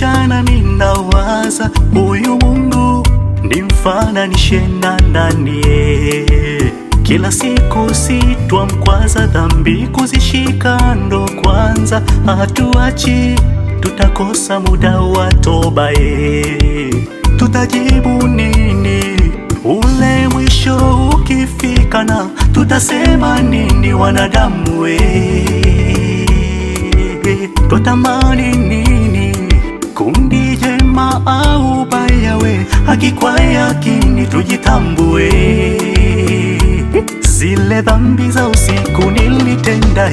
mchana ninawaza, huyu Mungu nimfananishe na nani? Kila siku sitwamkwaza, dhambi kuzishika ndo kwanza hatuachi, tutakosa muda wa toba. Tutajibu nini ule mwisho ukifika, na tutasema nini wanadamu? Twatamani nini, kundi jema au baya? Haki kwa yakini tujitambue, zile dhambi za usiku nilitenda,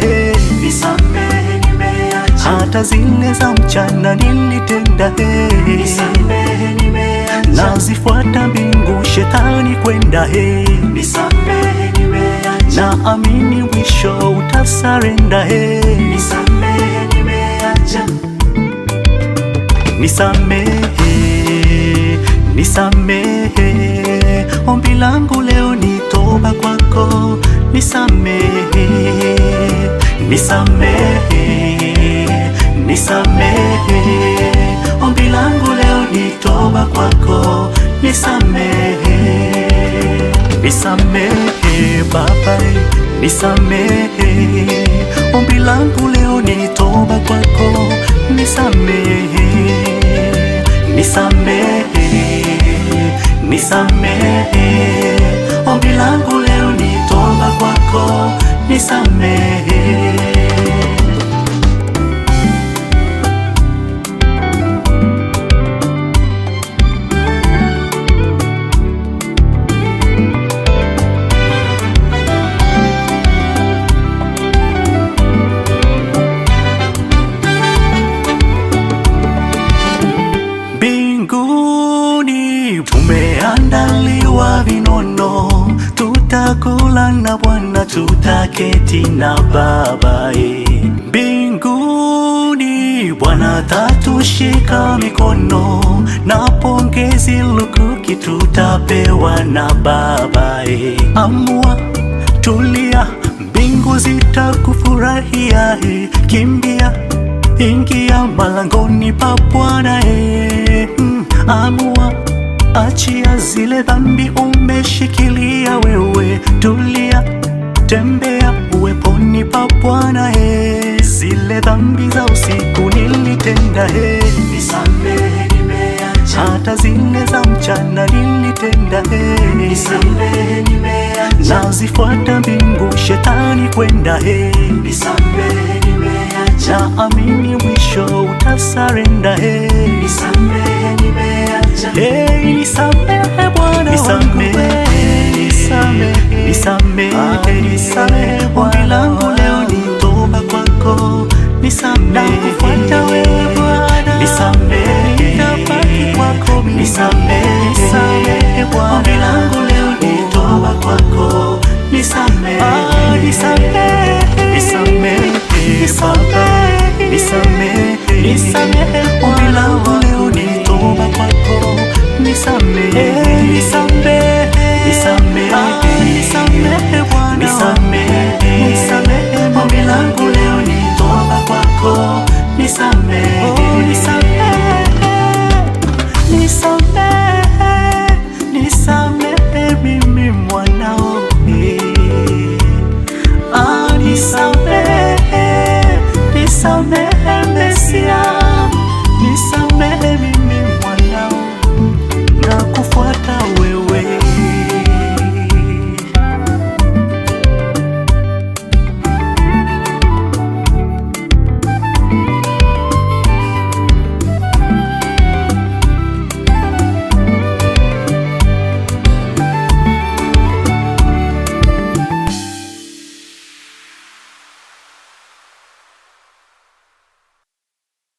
nisamehe nimeacha. Hata zile za mchana nilitenda, nisamehe nimeacha. Nazifuata mbingu shetani kwenda, nisamehe nimeacha. Naamini mwisho utasarenda, nisamehe nimeacha. Nisamehe, nisamehe, ombi langu leo ni toba kwako. Nisamehe, nisamehe, nisamehe, ombi langu leo ni toba kwako. Nisamehe, nisamehe Baba, nisamehe, ombi langu leo ni toba kwako. Nisamehe, nisamehe, nisamehe, ombi langu leo ni toba kwako. Nisamehe. Mbinguni tumeandaliwa vinono, tutakula na Bwana, tutaketi na Baba. Mbinguni Bwana tatushika mikono, na pongezi lukuki tutapewa na Baba. Amua, tulia, mbingu zitakufurahia. Kimbia, ingia malangoni pa Bwana. Amua, achia zile dhambi umeshikilia wewe. Tulia, tembea uweponi pa Bwana. Zile dhambi za usiku nilitenda, nisamehe nimeacha. Hata zile za mchana nilitenda, nisamehe nimeacha. Nazifuata mbingu shetani kwenda, nisamehe nimeacha. Naamini mwisho utasarenda, nisamehe nimeacha. Nisamehe Bwana, nisamehe, nisamehe, nisamehe, nisamehe. Ombi langu leo ni toba kwako. Nisamehe, nakufuata wewe Bwana. Nisamehe, nitabaki kwako mimi. Nisamehe, nisamehe Bwana. Ombi langu leo ni toba kwako. Nisamehe, nisamehe, nisamehe, nisamehe, nisamehe, nisamehe. Ombi langu leo ni toba kwako. Nisamehe, nisamehe, nisamehe, nisamehe Bwana. Nisamehe, nisamehe. Ombi langu leo ni toba kwako. Nisamehe, nisamehe, nisamehe, nisamehe mimi.